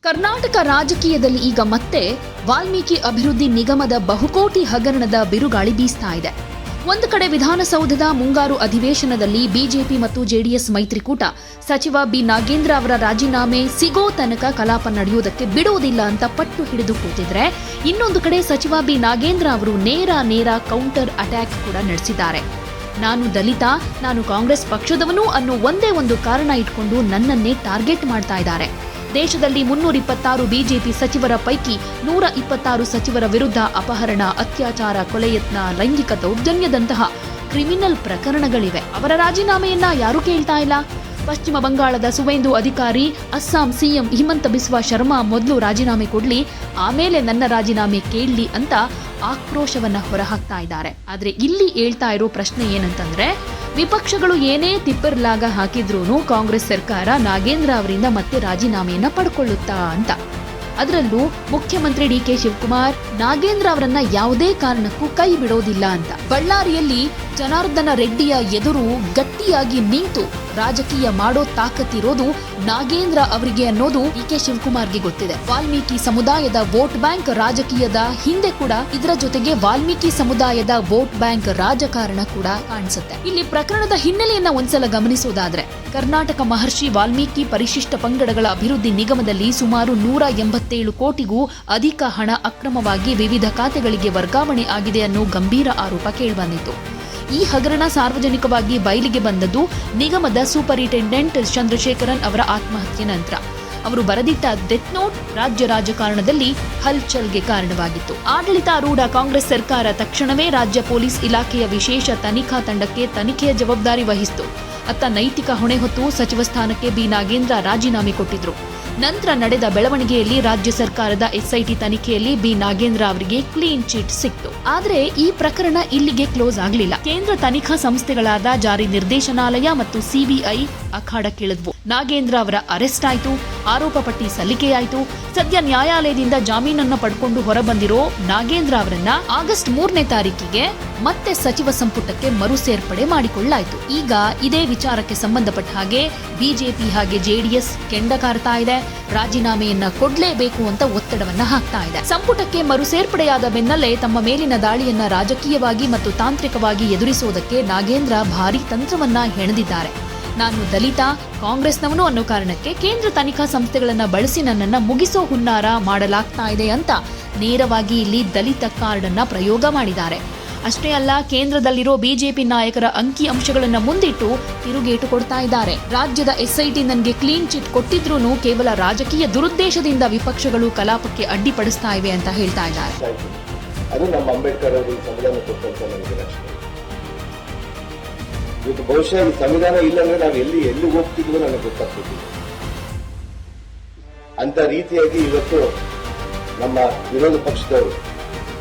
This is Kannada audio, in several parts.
ಕರ್ನಾಟಕ ರಾಜಕೀಯದಲ್ಲಿ ಈಗ ಮತ್ತೆ ವಾಲ್ಮೀಕಿ ಅಭಿವೃದ್ಧಿ ನಿಗಮದ ಬಹುಕೋಟಿ ಹಗರಣದ ಬಿರುಗಾಳಿ ಬೀಸ್ತಾ ಇದೆ. ಒಂದು ಕಡೆ ವಿಧಾನಸೌಧದ ಮುಂಗಾರು ಅಧಿವೇಶನದಲ್ಲಿ ಬಿಜೆಪಿ ಮತ್ತು ಜೆಡಿಎಸ್ ಮೈತ್ರಿಕೂಟ ಸಚಿವ ಬಿ ನಾಗೇಂದ್ರ ಅವರ ರಾಜೀನಾಮೆ ಸಿಗೋ ತನಕ ಕಲಾಪ ನಡೆಯುವುದಕ್ಕೆ ಬಿಡುವುದಿಲ್ಲ ಅಂತ ಪಟ್ಟು ಹಿಡಿದು ಕೂತಿದ್ರೆ, ಇನ್ನೊಂದು ಕಡೆ ಸಚಿವ ಬಿ ನಾಗೇಂದ್ರ ಅವರು ನೇರ ಕೌಂಟರ್ ಅಟ್ಯಾಕ್ ಕೂಡ ನಡೆಸಿದ್ದಾರೆ. ನಾನು ದಲಿತ, ನಾನು ಕಾಂಗ್ರೆಸ್ ಪಕ್ಷದವನು ಅನ್ನೋ ಒಂದೇ ಒಂದು ಕಾರಣ ಇಟ್ಕೊಂಡು ನನ್ನನ್ನೇ ಟಾರ್ಗೆಟ್ ಮಾಡ್ತಾ ಇದ್ದಾರೆ. ದೇಶದಲ್ಲಿ 326 ಬಿಜೆಪಿ ಸಚಿವರ ಪೈಕಿ 126 ಸಚಿವರ ವಿರುದ್ಧ ಅಪಹರಣ, ಅತ್ಯಾಚಾರ, ಕೊಲೆಯತ್ನ, ಲೈಂಗಿಕ ದೌರ್ಜನ್ಯದಂತಹ ಕ್ರಿಮಿನಲ್ ಪ್ರಕರಣಗಳಿವೆ. ಅವರ ರಾಜೀನಾಮೆಯನ್ನ ಯಾರೂ ಕೇಳ್ತಾ ಇಲ್ಲ. ಪಶ್ಚಿಮ ಬಂಗಾಳದ ಸುವೇಂದು ಅಧಿಕಾರಿ, ಅಸ್ಸಾಂ ಸಿಎಂ ಹಿಮಂತ ಬಿಸ್ವಾ ಶರ್ಮಾ ಮೊದಲು ರಾಜೀನಾಮೆ ಕೊಡ್ಲಿ, ಆಮೇಲೆ ನನ್ನ ರಾಜೀನಾಮೆ ಕೇಳಲಿ ಅಂತ ಆಕ್ರೋಶವನ್ನ ಹೊರಹಾಕ್ತಾ ಇದ್ದಾರೆ. ಆದ್ರೆ ಇಲ್ಲಿ ಹೇಳ್ತಾ ಇರೋ ಪ್ರಶ್ನೆ ಏನಂತಂದ್ರೆ, ವಿಪಕ್ಷಗಳು ಏನೇ ತಿಪ್ಪರ್ಲಾಗ ಹಾಕಿದ್ರೂ ಕಾಂಗ್ರೆಸ್ ಸರ್ಕಾರ ನಾಗೇಂದ್ರ ಅವರಿಂದ ಮತ್ತೆ ರಾಜೀನಾಮೆಯನ್ನ ಪಡ್ಕೊಳ್ಳುತ್ತಾ ಅಂತ. ಅದರಲ್ಲೂ ಮುಖ್ಯಮಂತ್ರಿ ಡಿಕೆ ಶಿವಕುಮಾರ್ ನಾಗೇಂದ್ರ ಅವರನ್ನ ಯಾವುದೇ ಕಾರಣಕ್ಕೂ ಕೈ ಬಿಡೋದಿಲ್ಲ ಅಂತ. ಬಳ್ಳಾರಿಯಲ್ಲಿ ಜನಾರ್ದನ ರೆಡ್ಡಿಯ ಎದುರು ಗಟ್ಟಿಯಾಗಿ ನಿಂತು ರಾಜಕೀಯ ಮಾಡೋ ತಾಕತ್ತಿರೋದು ನಾಗೇಂದ್ರ ಅವರಿಗೆ ಅನ್ನೋದು ಡಿಕೆ ಶಿವಕುಮಾರ್ಗೆ ಗೊತ್ತಿದೆ. ವಾಲ್ಮೀಕಿ ಸಮುದಾಯದ ವೋಟ್ ಬ್ಯಾಂಕ್ ರಾಜಕೀಯದ ಹಿಂದೆ ಕೂಡ ಇದರ ಜೊತೆಗೆ ವಾಲ್ಮೀಕಿ ಸಮುದಾಯದ ವೋಟ್ ಬ್ಯಾಂಕ್ ರಾಜಕಾರಣ ಕೂಡ ಕಾಣಿಸುತ್ತೆ. ಇಲ್ಲಿ ಪ್ರಕರಣದ ಹಿನ್ನೆಲೆಯನ್ನ ಒಂದ್ಸಲ ಗಮನಿಸೋದಾದ್ರೆ, ಕರ್ನಾಟಕ ಮಹರ್ಷಿ ವಾಲ್ಮೀಕಿ ಪರಿಶಿಷ್ಟ ಪಂಗಡಗಳ ಅಭಿವೃದ್ಧಿ ನಿಗಮದಲ್ಲಿ ಸುಮಾರು 187 ಕೋಟಿಗೂ ಅಧಿಕ ಹಣ ಅಕ್ರಮವಾಗಿ ವಿವಿಧ ಖಾತೆಗಳಿಗೆ ವರ್ಗಾವಣೆ ಆಗಿದೆ ಅನ್ನೋ ಗಂಭೀರ ಆರೋಪ ಕೇಳಿಬಂದಿತ್ತು. ಈ ಹಗರಣ ಸಾರ್ವಜನಿಕವಾಗಿ ಬಯಲಿಗೆ ಬಂದದ್ದು ನಿಗಮದ ಸೂಪರಿಂಟೆಂಡೆಂಟ್ ಚಂದ್ರಶೇಖರನ್ ಅವರ ಆತ್ಮಹತ್ಯೆ ನಂತರ. ಅವರು ಬರೆದಿಟ್ಟ ಡೆತ್ ನೋಟ್ ರಾಜ್ಯ ರಾಜಕಾರಣದಲ್ಲಿ ಹಲ್ಚಲ್ಗೆ ಕಾರಣವಾಗಿತ್ತು. ಆಡಳಿತಾರೂಢ ಕಾಂಗ್ರೆಸ್ ಸರ್ಕಾರ ತಕ್ಷಣವೇ ರಾಜ್ಯ ಪೊಲೀಸ್ ಇಲಾಖೆಯ ವಿಶೇಷ ತನಿಖಾ ತಂಡಕ್ಕೆ ತನಿಖೆಯ ಜವಾಬ್ದಾರಿ ವಹಿಸಿತು. ಅತ್ತ ನೈತಿಕ ಹೊಣೆ ಹೊತ್ತು ಸಚಿವ ಸ್ಥಾನಕ್ಕೆ ಬಿ ನಾಗೇಂದ್ರ ರಾಜೀನಾಮೆ ಕೊಟ್ಟಿದ್ರು. ನಂತರ ನಡೆದ ಬೆಳವಣಿಗೆಯಲ್ಲಿ ರಾಜ್ಯ ಸರ್ಕಾರದ ಎಸ್ಐಟಿ ತನಿಖೆಯಲ್ಲಿ ಬಿ ನಾಗೇಂದ್ರ ಅವರಿಗೆ ಕ್ಲೀನ್ ಚಿಟ್ ಸಿಕ್ತು. ಆದ್ರೆ ಈ ಪ್ರಕರಣ ಇಲ್ಲಿಗೆ ಕ್ಲೋಸ್ ಆಗಲಿಲ್ಲ. ಕೇಂದ್ರ ತನಿಖಾ ಸಂಸ್ಥೆಗಳಾದ ಜಾರಿ ನಿರ್ದೇಶನಾಲಯ ಮತ್ತು ಸಿಬಿಐ ಅಖಾಡಕ್ಕಿಳಿದ್ವು. ನಾಗೇಂದ್ರ ಅವರ ಅರೆಸ್ಟ್ ಆಯಿತು, ಆರೋಪ ಪಟ್ಟಿ ಸಲ್ಲಿಕೆಯಾಯಿತು. ಸದ್ಯ ನ್ಯಾಯಾಲಯದಿಂದ ಜಾಮೀನನ್ನು ಪಡ್ಕೊಂಡು ಹೊರಬಂದಿರೋ ನಾಗೇಂದ್ರ ಅವರನ್ನ ಆಗಸ್ಟ್ 3ನೇ ತಾರೀಕಿಗೆ ಮತ್ತೆ ಸಚಿವ ಸಂಪುಟಕ್ಕೆ ಮರು ಸೇರ್ಪಡೆ ಮಾಡಿಕೊಳ್ಳಾಯಿತು. ಈಗ ಇದೇ ವಿಚಾರಕ್ಕೆ ಸಂಬಂಧಪಟ್ಟ ಹಾಗೆ ಬಿಜೆಪಿ ಹಾಗೆ ಜೆಡಿಎಸ್ ಕೆಂಡ ಕಾರ್ತಾ ಇದೆ. ರಾಜೀನಾಮೆಯನ್ನ ಕೊಡ್ಲೇಬೇಕು ಅಂತ ಒತ್ತಡವನ್ನ ಹಾಕ್ತಾ ಇದೆ. ಸಂಪುಟಕ್ಕೆ ಮರು ಸೇರ್ಪಡೆಯಾದ ಬೆನ್ನಲ್ಲೇ ತಮ್ಮ ಮೇಲಿನ ದಾಳಿಯನ್ನ ರಾಜಕೀಯವಾಗಿ ಮತ್ತು ತಾಂತ್ರಿಕವಾಗಿ ಎದುರಿಸುವುದಕ್ಕೆ ನಾಗೇಂದ್ರ ಭಾರೀ ತಂತ್ರವನ್ನ ಹೆಣೆದಿದ್ದಾರೆ. ನಾನು ದಲಿತ, ಕಾಂಗ್ರೆಸ್ನವನು ಅನ್ನೋ ಕಾರಣಕ್ಕೆ ಕೇಂದ್ರ ತನಿಖಾ ಸಂಸ್ಥೆಗಳನ್ನ ಬಳಸಿ ನನ್ನನ್ನ ಮುಗಿಸೋ ಹುನ್ನಾರ ಮಾಡಲಾಗ್ತಾ ಇದೆ ಅಂತ ನೇರವಾಗಿ ಇಲ್ಲಿ ದಲಿತ ಕಾರ್ಡ್ ಅನ್ನ ಪ್ರಯೋಗ ಮಾಡಿದ್ದಾರೆ. ಅಷ್ಟೇ ಅಲ್ಲ, ಕೇಂದ್ರದಲ್ಲಿರೋ ಬಿಜೆಪಿ ನಾಯಕರ ಅಂಕಿ ಅಂಶಗಳನ್ನ ಮುಂದಿಟ್ಟು ತಿರುಗೇಟು ಕೊಡ್ತಾ ಇದ್ದಾರೆ. ರಾಜ್ಯದ ಎಸ್ಐಟಿ ನನಗೆ ಕ್ಲೀನ್ ಚಿಟ್ ಕೊಟ್ಟಿದ್ರೂ ಕೇವಲ ರಾಜಕೀಯ ದುರುದ್ದೇಶದಿಂದ ವಿಪಕ್ಷಗಳು ಕಲಾಪಕ್ಕೆ ಅಡ್ಡಿಪಡಿಸ್ತಾ ಇವೆ ಅಂತ ಹೇಳ್ತಾ ಇದ್ದಾರೆ. ಅದು ನಮ್ಮ ಅಂಬೇಡ್ಕರ್ ಅವರು ಸಂವಿಧಾನ ಕೊಟ್ಟಂತ ನನಗೆ ರಕ್ಷಣೆ. ಇವತ್ತು ಬಹುಶಃ ಈ ಸಂವಿಧಾನ ಇಲ್ಲಂದ್ರೆ ನಾವು ಎಲ್ಲಿ ಹೋಗ್ತಿದ್ವೋ ನನಗೆ ಗೊತ್ತಾಗ್ತಿದ್ವಿ. ಅಂತ ರೀತಿಯಾಗಿ ಇವತ್ತು ನಮ್ಮ ವಿರೋಧ ಪಕ್ಷದವರು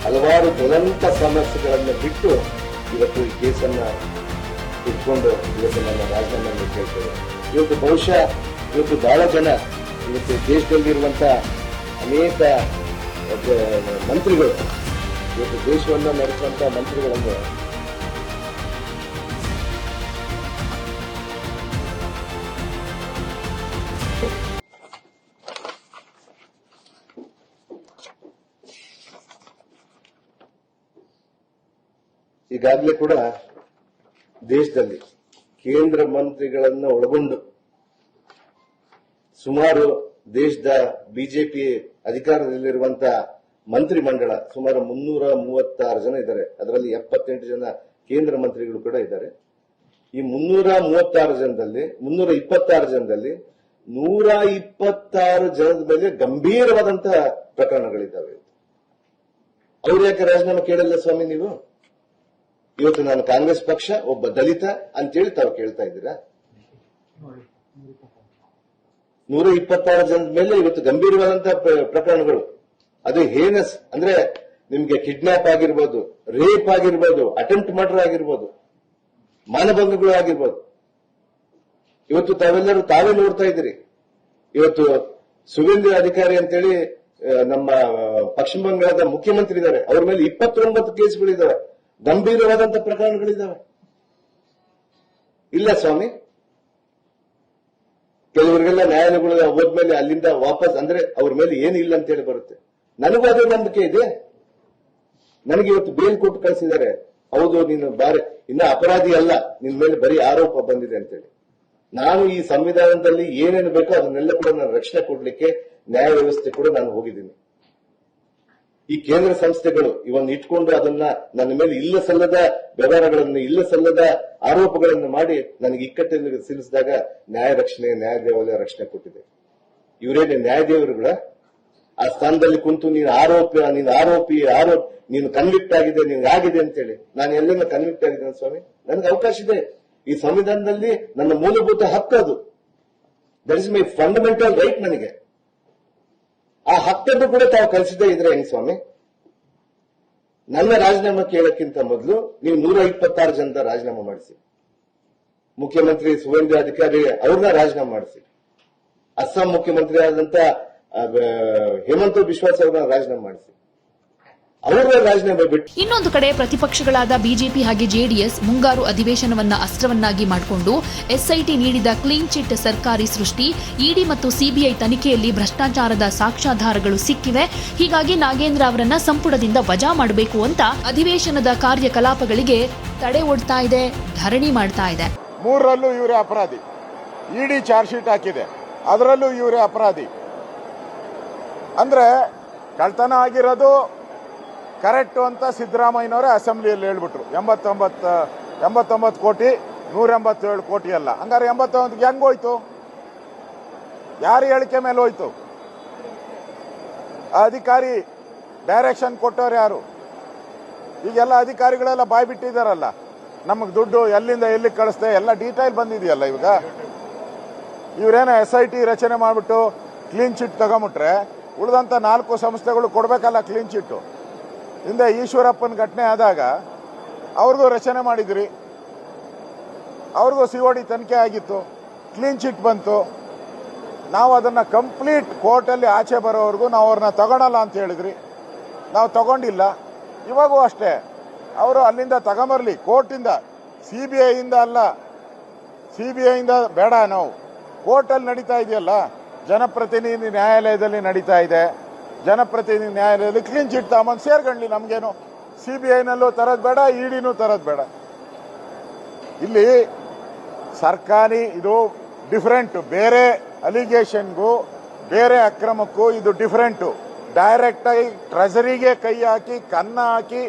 ಹಲವಾರು ಜ್ವಲಂತ ಸಮಸ್ಯೆಗಳನ್ನು ಬಿಟ್ಟು ಇವತ್ತು ಈ ಕೇಸನ್ನ ಇಟ್ಕೊಂಡು ಇವತ್ತು ನನ್ನ ರಾಜೀನಾಮೆಯನ್ನು ಕೇಳ್ತೇವೆ. ಇವತ್ತು ಬಹುಶಃ ಇವತ್ತು ಬಹಳ ಜನ ಇವತ್ತು ದೇಶದಲ್ಲಿರುವಂತ ಅನೇಕ ಮಂತ್ರಿಗಳು ಇವತ್ತು ದೇಶವನ್ನು ನಡೆಸುವಂತ ಮಂತ್ರಿಗಳನ್ನು ಈಗಾಗಲೇ ಕೂಡ ದೇಶದಲ್ಲಿ ಕೇಂದ್ರ ಮಂತ್ರಿಗಳನ್ನ ಒಳಗೊಂಡು ಸುಮಾರು ದೇಶದ ಬಿಜೆಪಿ ಅಧಿಕಾರದಲ್ಲಿರುವಂತಹ ಮಂತ್ರಿ ಮಂಡಳ ಸುಮಾರು 336 ಜನ ಇದ್ದಾರೆ. ಅದರಲ್ಲಿ 78 ಜನ ಕೇಂದ್ರ ಮಂತ್ರಿಗಳು ಕೂಡ ಇದ್ದಾರೆ. ಈ 326 ಜನದಲ್ಲಿ 126 ಜನದ ಮೇಲೆ ಗಂಭೀರವಾದಂತಹ ಪ್ರಕರಣಗಳಿದ್ದಾವೆ. ಅವ್ರು ಯಾಕೆ ರಾಜೀನಾಮೆ ಕೇಳಲ್ಲ ಸ್ವಾಮಿ ನೀವು? ಇವತ್ತು ನಾನು ಕಾಂಗ್ರೆಸ್ ಪಕ್ಷ, ಒಬ್ಬ ದಲಿತ ಅಂತೇಳಿ ತಾವು ಕೇಳ್ತಾ ಇದ್ದೀರಾ? 126 ಜನದ ಮೇಲೆ ಇವತ್ತು ಗಂಭೀರವಾದಂತಹ ಪ್ರಕರಣಗಳು. ಅದು ಹೇನಸ್ ಅಂದ್ರೆ ನಿಮ್ಗೆ ಕಿಡ್ನಾಪ್ ಆಗಿರ್ಬೋದು, ರೇಪ್ ಆಗಿರ್ಬೋದು, ಅಟೆಂಪ್ಟ್ ಮರ್ಡರ್ ಆಗಿರ್ಬೋದು, ಮಾನಭಂಗಗಳು ಆಗಿರ್ಬೋದು. ಇವತ್ತು ತಾವೆಲ್ಲರೂ ತಾವೇ ನೋಡ್ತಾ ಇದ್ದೀರಿ. ಇವತ್ತು ಸುವೇಂದು ಅಧಿಕಾರಿ ಅಂತೇಳಿ ನಮ್ಮ ಪಶ್ಚಿಮ ಬಂಗಾಳದ ಮುಖ್ಯಮಂತ್ರಿ ಇದ್ದಾರೆ. ಅವ್ರ ಮೇಲೆ 29 ಕೇಸ್ಗಳಿದ್ದಾವೆ, ಗಂಭೀರವಾದಂತಹ ಪ್ರಕರಣಗಳಿದ್ದಾವೆ. ಇಲ್ಲ ಸ್ವಾಮಿ, ಕೆಲವರಿಗೆಲ್ಲ ನ್ಯಾಯಾಲಯಗಳು ಹೋದ್ಮೇಲೆ ಅಲ್ಲಿಂದ ವಾಪಸ್ ಅಂದ್ರೆ ಅವ್ರ ಮೇಲೆ ಏನಿಲ್ಲ ಅಂತ ಹೇಳಿ ಬರುತ್ತೆ. ನನಗೂ ಅದೇ ನಂಬಿಕೆ ಇದೆ. ನನಗೆ ಇವತ್ತು ಬೇಲ್ ಕೊಟ್ಟು ಕಳಿಸಿದ್ದಾರೆ, ಹೌದು ನೀನು ಇನ್ನ ಅಪರಾಧಿ ಅಲ್ಲ, ನಿನ್ ಮೇಲೆ ಬರೀ ಆರೋಪ ಬಂದಿದೆ ಅಂತೇಳಿ. ನಾನು ಈ ಸಂವಿಧಾನದಲ್ಲಿ ಏನೇನು ಬೇಕೋ ಅದನ್ನೆಲ್ಲ ಕೂಡ ನಾನು ರಕ್ಷಣೆ ಕೊಡ್ಲಿಕ್ಕೆ ನ್ಯಾಯ ವ್ಯವಸ್ಥೆ ಕೂಡ ನಾನು ಹೋಗಿದ್ದೀನಿ. ಈ ಕೇಂದ್ರ ಸಂಸ್ಥೆಗಳು ಇವನ್ನ ಇಟ್ಕೊಂಡು ಅದನ್ನ ನನ್ನ ಮೇಲೆ ಇಲ್ಲ ಸಲ್ಲದ ವ್ಯವಹಾರಗಳನ್ನು, ಇಲ್ಲ ಸಲ್ಲದ ಆರೋಪಗಳನ್ನು ಮಾಡಿ ನನಗೆ ಇಕ್ಕಟ್ಟಿನಲ್ಲಿ ಸಿಲುಸಿದಾಗ ನ್ಯಾಯ ದೇವಾಲಯ ರಕ್ಷಣೆ ಕೊಟ್ಟಿದೆ. ಇವರೇನೆ ನ್ಯಾಯದೇವರುಗಳ ಆ ಸ್ಥಾನದಲ್ಲಿ ಕುಂತು ನೀನು ಆರೋಪಿ ನೀನು ಕನ್ವಿಕ್ಟ್ ಆಗಿದೆ, ನೀನು ಆಗಿದೆ ಅಂತೇಳಿ. ನಾನು ಎಲ್ಲೆಲ್ಲ ಕನ್ವಿಕ್ಟ್ ಆಗಿದ್ದೇನೆ ಸ್ವಾಮಿ, ನನಗೆ ಅವಕಾಶ ಇದೆ. ಈ ಸಂವಿಧಾನದಲ್ಲಿ ನನ್ನ ಮೂಲಭೂತ ಹಕ್ಕು ಅದು. That is my fundamental right. ನನಗೆ ಆ ಹಕ್ಕನ್ನು ಕೂಡ ತಾವು ಕಲಿಸದೇ ಇದ್ರೆ ಹೆಂಗ್ ಸ್ವಾಮಿ? ನನ್ನ ರಾಜೀನಾಮೆ ಕೇಳಕ್ಕಿಂತ ಮೊದಲು ನೀವು 126 ಜನದ ರಾಜೀನಾಮೆ ಮಾಡಿಸಿ, ಮುಖ್ಯಮಂತ್ರಿ ಸುವೇಂದ್ರ ಅಧಿಕಾರಿ ಅವ್ರನ್ನ ರಾಜೀನಾಮೆ ಮಾಡಿಸಿ, ಅಸ್ಸಾಂ ಮುಖ್ಯಮಂತ್ರಿ ಆದಂತ ಹೇಮಂತ ಬಿಶ್ವಾಸ್ ಅವ್ರನ್ನ ರಾಜೀನಾಮೆ ಮಾಡಿಸಿ, ಅವರ ರಾಜೀನಾಮೆ ಬಿಟ್ಟು. ಇನ್ನೊಂದು ಕಡೆ ಪ್ರತಿಪಕ್ಷಗಳಾದ ಬಿಜೆಪಿ ಹಾಗೆ ಜೆಡಿಎಸ್ ಮುಂಗಾರು ಅಧಿವೇಶನವನ್ನ ಅಸ್ತ್ರವನ್ನಾಗಿ ಮಾಡಿಕೊಂಡು ಎಸ್ಐಟಿ ನೀಡಿದ ಕ್ಲೀನ್ ಚಿಟ್ ಸರ್ಕಾರಿ ಸೃಷ್ಟಿ, ಇಡಿ ಮತ್ತು ಸಿಬಿಐ ತನಿಖೆಯಲ್ಲಿ ಭ್ರಷ್ಟಾಚಾರದ ಸಾಕ್ಷ್ಯಾಧಾರಗಳು ಸಿಕ್ಕಿವೆ, ಹೀಗಾಗಿ ನಾಗೇಂದ್ರ ಅವರನ್ನ ಸಂಪುಟದಿಂದ ವಜಾ ಮಾಡಬೇಕು ಅಂತ ಅಧಿವೇಶನದ ಕಾರ್ಯಕಲಾಪಗಳಿಗೆ ತಡೆ ಒಡ್ತಾ ಇದೆ, ಧರಣಿ ಮಾಡ್ತಾ ಇದೆ. 3ರಲ್ಲೂ ಇವರೇ ಅಪರಾಧಿ. ಇಡಿ ಚಾರ್ಜ್ ಶೀಟ್ ಹಾಕಿದೆ, ಅದರಲ್ಲೂ ಇವರೇ ಅಪರಾಧಿ. ಅಂದ್ರೆ ಕಳ್ತನ ಆಗಿರೋದು ಕರೆಕ್ಟು ಅಂತ ಸಿದ್ದರಾಮಯ್ಯನವರೇ ಅಸೆಂಬ್ಲಿಯಲ್ಲಿ ಹೇಳ್ಬಿಟ್ರು. 89 ಕೋಟಿ, 187 ಕೋಟಿ ಅಲ್ಲ. ಹಂಗಾರೆ 89ಗೆ ಹೆಂಗ್ ಹೋಯ್ತು? ಯಾರ ಹೇಳಿಕೆ ಮೇಲೆ ಹೋಯ್ತು? ಆ ಅಧಿಕಾರಿ ಡೈರೆಕ್ಷನ್ ಕೊಟ್ಟವ್ರು ಯಾರು? ಈಗೆಲ್ಲ ಅಧಿಕಾರಿಗಳೆಲ್ಲ ಬಾಯ್ ಬಿಟ್ಟಿದಾರಲ್ಲ, ನಮಗೆ ದುಡ್ಡು ಎಲ್ಲಿಂದ ಎಲ್ಲಿಗೆ ಕಳಿಸ್ದೆ ಎಲ್ಲ ಡೀಟೇಲ್ ಬಂದಿದೆಯಲ್ಲ. ಇವಾಗ ಇವರೇನೋ SIT ರಚನೆ ಮಾಡಿಬಿಟ್ಟು ಕ್ಲೀನ್ ಚಿಟ್ ತಗೊಂಬಿಟ್ರೆ ಉಳಿದಂತ 4 ಸಂಸ್ಥೆಗಳು ಕೊಡ್ಬೇಕಲ್ಲ ಕ್ಲೀನ್ ಚಿಟ್ಟು. ಹಿಂದೆ ಈಶ್ವರಪ್ಪನ ಘಟನೆ ಆದಾಗ ಅವ್ರಿಗೂ ರಚನೆ ಮಾಡಿದ್ರಿ, ಅವ್ರಿಗೂ COD ತನಿಖೆ ಆಗಿತ್ತು, ಕ್ಲೀನ್ ಚಿಟ್ ಬಂತು. ನಾವು ಅದನ್ನ ಕಂಪ್ಲೀಟ್ ಕೋರ್ಟಲ್ಲಿ ಆಚೆ ಬರೋವರೆಗೂ ನಾವು ಅವ್ರನ್ನ ತಗೊಳಲ್ಲ ಅಂತ ಹೇಳಿದ್ರಿ, ನಾವು ತಗೊಂಡಿಲ್ಲ. ಇವಾಗೂ ಅಷ್ಟೇ, ಅವರು ಅಲ್ಲಿಂದ ತಗೊಂಬರ್ಲಿ ಕೋರ್ಟಿಂದ, CBIಯಿಂದ ಅಲ್ಲ, CBIಯಿಂದ ಬೇಡ. ನಾವು ಕೋರ್ಟಲ್ಲಿ ನಡೀತಾ ಇದೆಯಲ್ಲ, ಜನಪ್ರತಿನಿಧಿ ನ್ಯಾಯಾಲಯದಲ್ಲಿ ನಡೀತಾ ಇದೆ. ಜನಪ್ರತಿನಿಧಿ ನ್ಯಾಯಾಲಯದಲ್ಲಿ ಕ್ಲೀನ್ ಚಿಟ್ ತಗೊಂಬಂದು ಸೇರ್ಗಣ್ಲಿ, ನಮಗೇನು CBIನಲ್ಲೂ ತರೋದು ಬೇಡ, ಇಡಿನೂ ತರೋದು ಬೇಡ. ಇಲ್ಲಿ ಸರ್ಕಾರಿ ಇದು ಡಿಫರೆಂಟ್, ಬೇರೆ ಅಲಿಗೇಷನ್ಗೂ ಬೇರೆ ಅಕ್ರಮಕ್ಕೂ ಇದು ಡಿಫರೆಂಟು. ಡೈರೆಕ್ಟ್ ಆಗಿ ಟ್ರೆಜರಿಗೆ ಕೈ ಹಾಕಿ ಕನ್ನ ಹಾಕಿ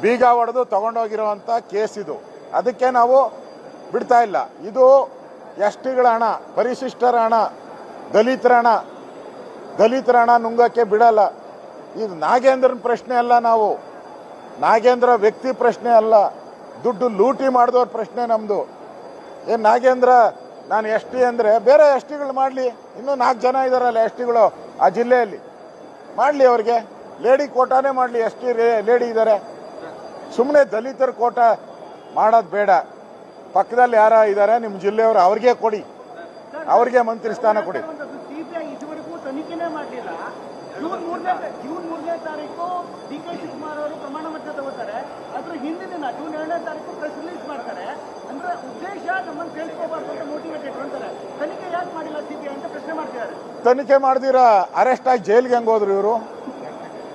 ಬೀಗ ಹೊಡೆದು ತಗೊಂಡೋಗಿರುವಂತ ಕೇಸ್ ಇದು. ಅದಕ್ಕೆ ನಾವು ಬಿಡ್ತಾ ಇಲ್ಲ. ಇದು ಎಸ್ಟಿಗಳ ಹಣ, ಪರಿಶಿಷ್ಟರ ಹಣ, ದಲಿತರ ಹಣ ನುಂಗಕ್ಕೆ ಬಿಡಲ್ಲ. ಇದು ನಾಗೇಂದ್ರನ ಪ್ರಶ್ನೆ ಅಲ್ಲ, ನಾವು ನಾಗೇಂದ್ರ ವ್ಯಕ್ತಿ ಪ್ರಶ್ನೆ ಅಲ್ಲ, ದುಡ್ಡು ಲೂಟಿ ಮಾಡಿದವ್ರ ಪ್ರಶ್ನೆ ನಮ್ದು. ಏನ್ ನಾಗೇಂದ್ರ ನಾನು ST ಅಂದ್ರೆ ಬೇರೆ STಗಳು ಮಾಡಲಿ, ಇನ್ನೂ 4 ಜನ ಇದಾರಲ್ಲ STಗಳು ಆ ಜಿಲ್ಲೆಯಲ್ಲಿ, ಮಾಡಲಿ, ಅವ್ರಿಗೆ ಲೇಡಿ ಕೋಟಾನೇ ಮಾಡಲಿ. ST ಲೇಡಿ ಇದ್ದಾರೆ, ಸುಮ್ಮನೆ ದಲಿತರ ಕೋಟ ಮಾಡೋದು ಬೇಡ. ಪಕ್ಕದಲ್ಲಿ ಯಾರ ಇದ್ದಾರೆ ನಿಮ್ಮ ಜಿಲ್ಲೆಯವರು, ಅವ್ರಿಗೆ ಕೊಡಿ, ಅವ್ರಿಗೆ ಮಂತ್ರಿ ಸ್ಥಾನ ಕೊಡಿ. ಇದುವರೆಗೂ ತನಿಖೆನೇ ಮಾಡಲಿಲ್ಲ. ಜೂನ್ 3ನೇ ತಾರೀಕು DK ಶಿವಕುಮಾರ್ ಅವರು ಪ್ರಮಾಣ ಪತ್ರ ತಗೋತಾರೆ, ಅದ್ರ ಹಿಂದಿನ ದಿನ ಜೂನ್ 2ನೇ ತಾರೀಕು ಪ್ರೆಸ್ ರಿಲೀಸ್ ಮಾಡ್ತಾರೆ. ಅಂದ್ರೆ ಉದ್ದೇಶ ನಮ್ಮನ್ನು ಕೇಳಿಸ್ಕೋಬಾರ್ದು ಅಂತ ಮೋಟಿವೇಟೆಡ್ ಅಂತಾರೆ. ತನಿಖೆ ಯಾಕೆ ಮಾಡಿಲ್ಲ CBI ಅಂತ ಪ್ರಶ್ನೆ ಮಾಡ್ತಿದ್ದಾರೆ. ತನಿಖೆ ಮಾಡ್ದಿರಾ ಅರೆಸ್ಟ್ ಆಗಿ ಜೈಲ್ಗೆ ಹೆಂಗ್ ಹೋದ್ರು ಇವರು?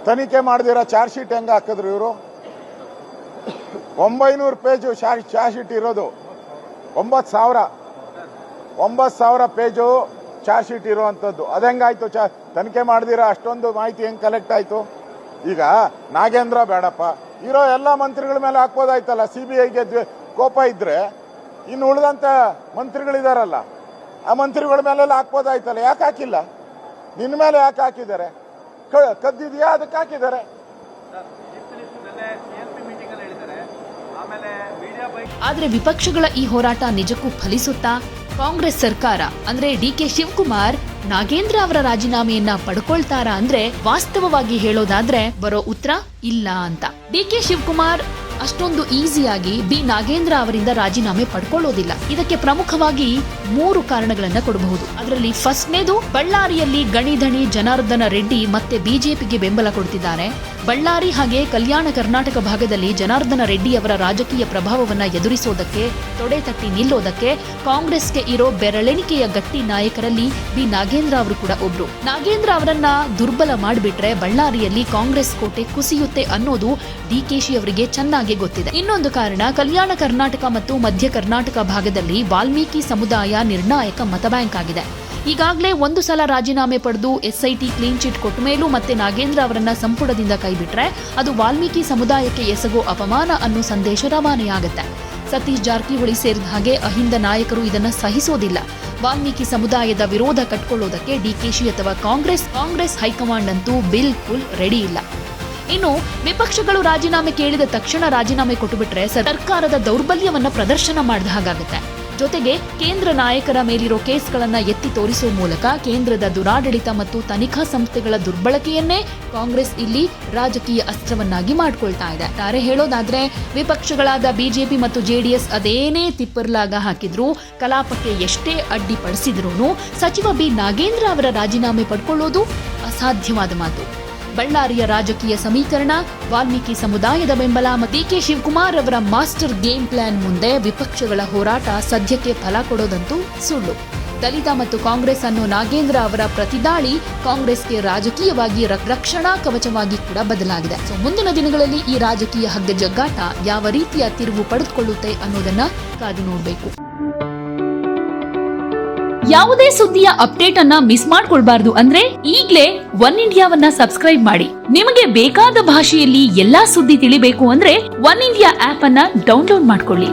ತನಿಖೆ ಮಾಡ್ದಿರಾ ಚಾರ್ಜ್ ಶೀಟ್ ಹೆಂಗ್ ಹಾಕಿದ್ರು ಇವರು? 900 ಪೇಜು ಚಾರ್ಜ್ ಶೀಟ್ ಇರೋದು, 9,000 ಪೇಜು ಚಾರ್ಜ್ ಶೀಟ್ ಇರುವಂತದ್ದು. ಅದೆಂಗಾಯ್ತು? ತನಿಖೆ ಮಾಡ್ದಿರಾ ಅಷ್ಟೊಂದು ಮಾಹಿತಿ ಹೆಂಗ್ ಕಲೆಕ್ಟ್ ಆಯ್ತು? ಈಗ ನಾಗೇಂದ್ರ ಬೇಡಪ್ಪ, ಇರೋ ಎಲ್ಲ ಮಂತ್ರಿಗಳ ಮೇಲೆ ಹಾಕ್ಬೋದಾಯ್ತಲ್ಲ. CBIಗೆ ಕೋಪ ಇದ್ರೆ ಇನ್ನು ಉಳಿದಂತ ಮಂತ್ರಿಗಳಿದಾರಲ್ಲ, ಆ ಮಂತ್ರಿಗಳ ಮೇಲೆಲ್ಲ ಹಾಕ್ಬೋದಾಯ್ತಲ್ಲ. ಯಾಕೆ ಹಾಕಿಲ್ಲ? ನಿನ್ನ ಮೇಲೆ ಯಾಕೆ ಹಾಕಿದ್ದಾರೆ? ಕದ್ದಿದ್ಯಾ, ಅದಕ್ಕೆ ಹಾಕಿದ್ದಾರೆ. ಆದ್ರೆ ವಿಪಕ್ಷಗಳ ಈ ಹೋರಾಟ ನಿಜಕ್ಕೂ ಫಲಿಸುತ್ತಾ? ಕಾಂಗ್ರೆಸ್ ಸರ್ಕಾರ ಅಂದ್ರೆ DK ಶಿವಕುಮಾರ್ ನಾಗೇಂದ್ರ ಅವರ ರಾಜೀನಾಮೆಯನ್ನ ಪಡ್ಕೊಳ್ತಾರಾ ಅಂದ್ರೆ ವಾಸ್ತವವಾಗಿ ಹೇಳೋದಾದ್ರೆ ಬರೋ ಉತ್ತರ ಇಲ್ಲ ಅಂತ. DK ಶಿವಕುಮಾರ್ ಅಷ್ಟೊಂದು ಈಸಿಯಾಗಿ ಬಿ ನಾಗೇಂದ್ರ ಅವರಿಂದ ರಾಜೀನಾಮೆ ಪಡ್ಕೊಳ್ಳೋದಿಲ್ಲ. ಇದಕ್ಕೆ ಪ್ರಮುಖವಾಗಿ 3 ಕಾರಣಗಳನ್ನ ಕೊಡಬಹುದು. ಅದರಲ್ಲಿ ಫಸ್ಟ್ನೇದು, ಬಳ್ಳಾರಿಯಲ್ಲಿ ಗಣಿಧಣಿ ಜನಾರ್ದನ ರೆಡ್ಡಿ ಮತ್ತೆ ಬಿಜೆಪಿಗೆ ಬೆಂಬಲ ಕೊಡ್ತಿದ್ದಾರೆ. ಬಳ್ಳಾರಿ ಹಾಗೆ ಕಲ್ಯಾಣ ಕರ್ನಾಟಕ ಭಾಗದಲ್ಲಿ ಜನಾರ್ದನ ರೆಡ್ಡಿ ಅವರ ರಾಜಕೀಯ ಪ್ರಭಾವವನ್ನ ಎದುರಿಸೋದಕ್ಕೆ, ತೊಡೆ ತಟ್ಟಿ ನಿಲ್ಲೋದಕ್ಕೆ ಕಾಂಗ್ರೆಸ್ಗೆ ಇರೋ ಬೆರಳೆಣಿಕೆಯ ಗಟ್ಟಿ ನಾಯಕರಲ್ಲಿ ಬಿ ನಾಗೇಂದ್ರ ಅವರು ಕೂಡ ಒಬ್ರು. ನಾಗೇಂದ್ರ ಅವರನ್ನ ದುರ್ಬಲ ಮಾಡಿಬಿಟ್ರೆ ಬಳ್ಳಾರಿಯಲ್ಲಿ ಕಾಂಗ್ರೆಸ್ ಕೋಟೆ ಕುಸಿಯುತ್ತೆ ಅನ್ನೋದು ಡಿಕೆಶಿ ಅವರಿಗೆ ಚೆನ್ನಾಗಿ ಗೊತ್ತಿದೆ. ಇನ್ನೊಂದು ಕಾರಣ, ಕಲ್ಯಾಣ ಕರ್ನಾಟಕ ಮತ್ತು ಮಧ್ಯ ಕರ್ನಾಟಕ ಭಾಗದಲ್ಲಿ ವಾಲ್ಮೀಕಿ ಸಮುದಾಯ ನಿರ್ಣಾಯಕ ಮತ ಬ್ಯಾಂಕ್ ಆಗಿದೆ. ಈಗಾಗಲೇ 1 ಸಲ ರಾಜೀನಾಮೆ ಪಡೆದು ಎಸ್ಐಟಿ ಕ್ಲೀನ್ ಚಿಟ್ ಕೊಟ್ಟ ಮೇಲೂ ಮತ್ತೆ ನಾಗೇಂದ್ರ ಅವರನ್ನ ಸಂಪುಟದಿಂದ ಕೈಬಿಟ್ರೆ ಅದು ವಾಲ್ಮೀಕಿ ಸಮುದಾಯಕ್ಕೆ ಎಸಗೋ ಅಪಮಾನ ಅನ್ನೋ ಸಂದೇಶ ರವಾನೆಯಾಗುತ್ತೆ. ಸತೀಶ್ ಜಾರಕಿಹೊಳಿ ಸೇರಿದ ಹಾಗೆ ಅಹಿಂದ ನಾಯಕರು ಇದನ್ನ ಸಹಿಸೋದಿಲ್ಲ. ವಾಲ್ಮೀಕಿ ಸಮುದಾಯದ ವಿರೋಧ ಕಟ್ಕೊಳ್ಳೋದಕ್ಕೆ ಡಿಕೆಶಿ ಅಥವಾ ಕಾಂಗ್ರೆಸ್ ಹೈಕಮಾಂಡ್ ಅಂತೂ ಬಿಲ್ಕುಲ್ ರೆಡಿ ಇಲ್ಲ. ಇನ್ನು ವಿಪಕ್ಷಗಳು ರಾಜೀನಾಮೆ ಕೇಳಿದ ತಕ್ಷಣ ರಾಜೀನಾಮೆ ಕೊಟ್ಟುಬಿಟ್ರೆ ಸರ್ಕಾರದ ದೌರ್ಬಲ್ಯವನ್ನ ಪ್ರದರ್ಶನ ಮಾಡಿದ ಹಾಗಾಗುತ್ತೆ. ಜೊತೆಗೆ ಕೇಂದ್ರ ನಾಯಕರ ಮೇಲಿರೋ ಕೇಸ್ಗಳನ್ನ ಎತ್ತಿ ತೋರಿಸುವ ಮೂಲಕ ಕೇಂದ್ರದ ದುರಾಡಳಿತ ಮತ್ತು ತನಿಖಾ ಸಂಸ್ಥೆಗಳ ದುರ್ಬಳಕೆಯನ್ನೇ ಕಾಂಗ್ರೆಸ್ ಇಲ್ಲಿ ರಾಜಕೀಯ ಅಸ್ತ್ರವನ್ನಾಗಿ ಮಾಡ್ಕೊಳ್ತಾ ಇದೆ. ತಾರೆ ಹೇಳೋದಾದ್ರೆ, ವಿಪಕ್ಷಗಳಾದ ಬಿಜೆಪಿ ಮತ್ತು ಜೆಡಿಎಸ್ ಅದೇನೇ ತಿಪ್ಪರ್ಲಾಗ ಹಾಕಿದ್ರು, ಕಲಾಪಕ್ಕೆ ಎಷ್ಟೇ ಅಡ್ಡಿಪಡಿಸಿದ್ರೂ ಸಚಿವ ಬಿ ನಾಗೇಂದ್ರ ಅವರ ರಾಜೀನಾಮೆ ಪಡ್ಕೊಳ್ಳೋದು ಅಸಾಧ್ಯವಾದ ಮಾತು. ಬಳ್ಳಾರಿಯ ರಾಜಕೀಯ ಸಮೀಕರಣ, ವಾಲ್ಮೀಕಿ ಸಮುದಾಯದ ಬೆಂಬಲ ಮತ್ತು ಡಿಕೆ ಶಿವಕುಮಾರ್ ಅವರ ಮಾಸ್ಟರ್ ಗೇಮ್ ಪ್ಲಾನ್ ಮುಂದೆ ವಿಪಕ್ಷಗಳ ಹೋರಾಟ ಸದ್ಯಕ್ಕೆ ಫಲ ಕೊಡೋದಂತೂ ಸುಳ್ಳು. ದಲಿತ ಮತ್ತು ಕಾಂಗ್ರೆಸ್ ಅನ್ನೋ ನಾಗೇಂದ್ರ ಅವರ ಪ್ರತಿದಾಳಿ ಕಾಂಗ್ರೆಸ್ಗೆ ರಾಜಕೀಯವಾಗಿ ರಕ್ಷಣಾ ಕವಚವಾಗಿ ಕೂಡ ಬದಲಾಗಿದೆ. ಮುಂದಿನ ದಿನಗಳಲ್ಲಿ ಈ ರಾಜಕೀಯ ಹಗ್ಗ ಜಗ್ಗಾಟ ಯಾವ ರೀತಿಯ ತಿರುವು ಪಡೆದುಕೊಳ್ಳುತ್ತೆ ಅನ್ನೋದನ್ನ ಕಾದು ನೋಡಬೇಕು. ಯಾವುದೇ ಸುದ್ದಿಯ ಅಪ್ಡೇಟ್ ಅನ್ನ ಮಿಸ್ ಮಾಡ್ಕೊಳ್ಬಾರ್ದು ಅಂದ್ರೆ ಈಗ್ಲೇ ಒನ್ ಇಂಡಿಯಾವನ್ನ ಸಬ್ಸ್ಕ್ರೈಬ್ ಮಾಡಿ. ನಿಮಗೆ ಬೇಕಾದ ಭಾಷೆಯಲ್ಲಿ ಎಲ್ಲಾ ಸುದ್ದಿ ತಿಳಿಬೇಕು ಅಂದ್ರೆ ಒನ್ ಇಂಡಿಯಾ ಆಪ್ ಅನ್ನ ಡೌನ್ಲೋಡ್ ಮಾಡ್ಕೊಳ್ಳಿ.